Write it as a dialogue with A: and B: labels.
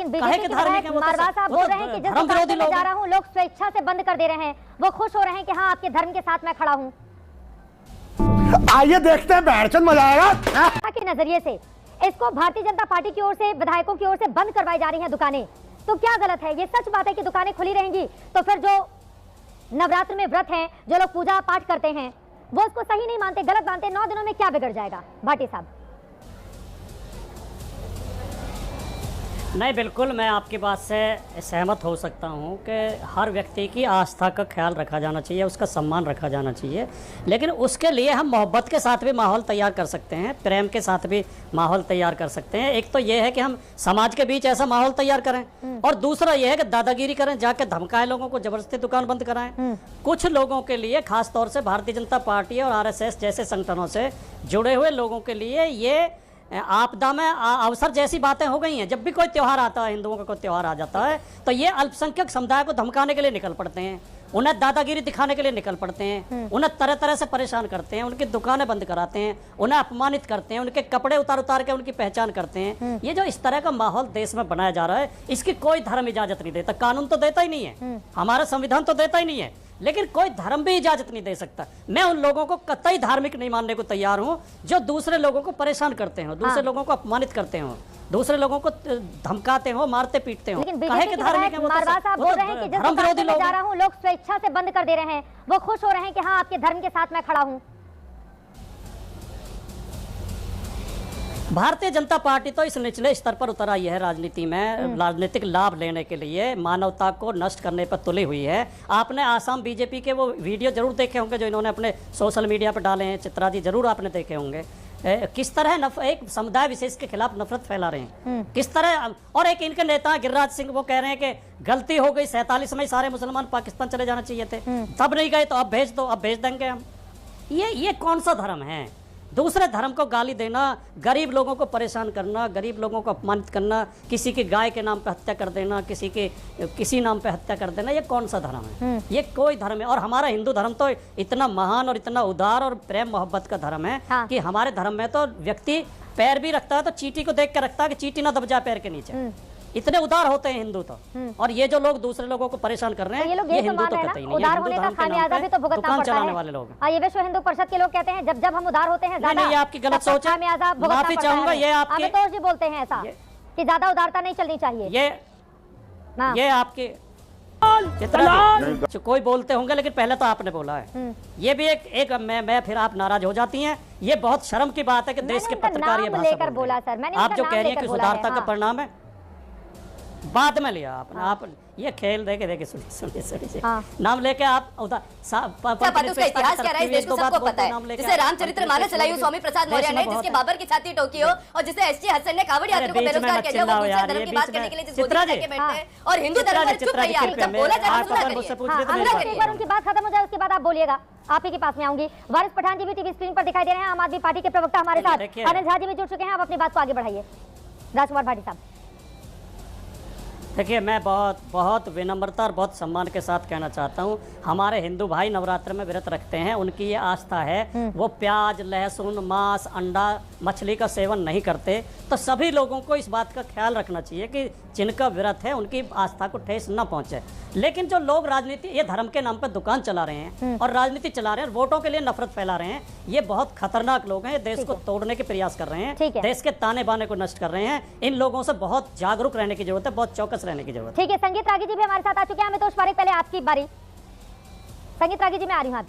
A: लेकिन बीजेपी के विधायक मारवा साहब बोल रहे हैं कि जिस दुकान पे मैं जा रहा हूँ लोग स्वेच्छा से बंद कर दे रहे हैं, वो खुश हो रहे हैं कि हाँ आपके धर्म के साथ मैं खड़ा हूँ।
B: आइए देखते हैं, बैठचंद मजा आएगा।
A: के नजरिए से इसको भारतीय जनता पार्टी की ओर से, विधायकों की ओर से बंद करवाई जा रही हैं दुकानें, तो क्या गलत है? ये सच बात है कि दुकानें खुली रहेंगी तो फिर जो नवरात्र में व्रत हैं, जो लोग पूजा पाठ करते हैं, वो उसको सही नहीं मानते, गलत मानते, 9 दिनों में क्या बिगड़ जाएगा? भाटी साहब।
C: नहीं, बिल्कुल मैं आपकी बात से सहमत हो सकता हूं कि हर व्यक्ति की आस्था का ख्याल रखा जाना चाहिए, उसका सम्मान रखा जाना चाहिए, लेकिन उसके लिए हम मोहब्बत के साथ भी माहौल तैयार कर सकते हैं, प्रेम के साथ भी माहौल तैयार कर सकते हैं। एक तो ये है कि हम समाज के बीच ऐसा माहौल तैयार करें, और दूसरा ये है कि दादागिरी करें, जाके धमकाएं लोगों को, जबरदस्ती दुकान बंद कराएं। कुछ लोगों के लिए, खास तौर से भारतीय जनता पार्टी और RSS जैसे संगठनों से जुड़े हुए लोगों के लिए ये आपदा में अवसर जैसी बातें हो गई हैं। जब भी कोई त्यौहार आता है, हिंदुओं का कोई त्यौहार आ जाता है, तो ये अल्पसंख्यक समुदाय को धमकाने के लिए निकल पड़ते हैं, उन्हें दादागिरी दिखाने के लिए निकल पड़ते हैं, उन्हें तरह तरह से परेशान करते हैं, उनकी दुकानें बंद कराते हैं, उन्हें अपमानित करते हैं, उनके कपड़े उतार उतार के उनकी पहचान करते हैं। ये जो इस तरह का माहौल देश में बनाया जा रहा है, इसकी कोई धर्म इजाजत नहीं देता, कानून तो देता ही नहीं है, हमारा संविधान तो देता ही नहीं है, लेकिन कोई धर्म भी इजाजत नहीं दे सकता। मैं उन लोगों को कतई धार्मिक नहीं मानने को तैयार हूं जो दूसरे लोगों को परेशान करते हो, दूसरे लोगों को अपमानित करते हो, दूसरे लोगों को धमकाते हो, मारते पीटते हो।
A: लेकिन बीजेपी के विधायक मारवा साहब बोल रहे हैं कि जिस दुकान पे मैं जा रहा हूँ लोग स्वेच्छा से बंद कर दे रहे हैं, वो खुश हो रहे हैं कि हाँ आपके धर्म के साथ मैं खड़ा हूँ।
C: भारतीय जनता पार्टी तो इस निचले स्तर पर उतर आई है राजनीति में, राजनीतिक लाभ लेने के लिए मानवता को नष्ट करने पर तुली हुई है। आपने आसाम बीजेपी के वो वीडियो जरूर देखे होंगे जो इन्होंने अपने सोशल मीडिया पर डाले हैं, चित्रा जी, जरूर आपने देखे होंगे। किस तरह एक समुदाय विशेष के खिलाफ नफरत फैला रहे हैं, किस तरह। और एक इनके नेता गिरिराज सिंह वो कह रहे हैं कि गलती हो गई, 47 में सारे मुसलमान पाकिस्तान चले जाना चाहिए थे, तब नहीं गए तो अब भेज दो, अब भेज देंगे हम। ये कौन सा धर्म है? दूसरे धर्म को गाली देना, गरीब लोगों को परेशान करना, गरीब लोगों को अपमानित करना, किसी की गाय के नाम पे हत्या कर देना, किसी नाम पे हत्या कर देना, ये कौन सा धर्म है? ये कोई धर्म है। और हमारा हिंदू धर्म तो इतना महान और इतना उदार और प्रेम मोहब्बत का धर्म है कि हमारे धर्म में तो व्यक्ति पैर भी रखता है तो चींटी को देख के रखता है कि चींटी ना दब जाए पैर के नीचे। इतने उदार होते हैं हिंदू तो। और ये जो लोग दूसरे लोगों को परेशान कर रहे हैं, ये हिंदू तो कहते ही नहीं,
A: उदार होने का खामियाजा भी तो भुगतना पड़ता है।
C: वाले लोग,
A: ये विश्व हिंदू परिषद के लोग कहते हैं जब जब हम उदार होते हैं
C: नहीं, ये आपकी गलत सोच है, माफी चाहूंगा। ये आपके
A: तो जी बोलते हैं ऐसा कि ज्यादा उदारता नहीं चलनी चाहिए।
C: ये आपके कोई बोलते होंगे, लेकिन पहले तो आपने बोला है। ये भी एक मैं फिर आप नाराज हो जाती हैं। ये बहुत शर्म की बात है कि देश के पत्रकार ये भाषा बोला सर। आप जो कह रही है कि सुधारता का परिणाम है, बाद में लिया आपने। आप ये खेल देखे सुनिए नाम लेके आप
D: उसका इतिहास क्या रहा है इस देश को सबको पता है। जिसे रामचरितमानस चलाई हुई स्वामी प्रसाद मौर्य ने, जिसके बाबर की छाती ठोकी हो, और जिसे एसटी हसन ने कावड़ यात्रियों को बेरोजगार किया, जब वो दूसरे धर्म की बात करने के लिए जिस गोदी में जाके बैठते हैं और हिंदू धर्म पर चुप रहिए, जब बोला जाए सुना करिए।
A: एक बार उनकी बात खत्म हो जाए उसके बाद आप बोलिएगा, आप ही के पास में आऊंगी। वारिस पठान जी भी टीवी स्क्रीन पर दिखाई दे रहे हैं, आम आदमी पार्टी के प्रवक्ता हमारे साथ अनिल झा जी भी जुड़ चुके हैं। आप अपनी बात को आगे बढ़ाइए, राजकुमार भाटी साहब।
C: देखिए, मैं बहुत विनम्रता और बहुत सम्मान के साथ कहना चाहता हूँ, हमारे हिंदू भाई नवरात्र में व्रत रखते हैं, उनकी ये आस्था है, वो प्याज, लहसुन, मांस, अंडा, मछली का सेवन नहीं करते। तो सभी लोगों को इस बात का ख्याल रखना चाहिए कि जिनका व्रत है उनकी आस्था को ठेस न पहुंचे। लेकिन जो लोग राजनीति, ये धर्म के नाम पर दुकान चला रहे हैं और राजनीति चला रहे हैं, वोटों के लिए नफरत फैला रहे हैं, ये बहुत खतरनाक लोग हैं। ये देश को तोड़ने के प्रयास कर रहे हैं, देश के ताने बाने को नष्ट कर रहे हैं। इन लोगों से बहुत जागरूक रहने की जरूरत है, बहुत चौकस रहने की जरूरत है।
A: ठीक है, संगीत रागी जी भी हमारे साथ आ चुके हैं। अमितोष पारेख, पहले आपकी बारी। संगीत रागी जी, मैं आ रही हूँ आपके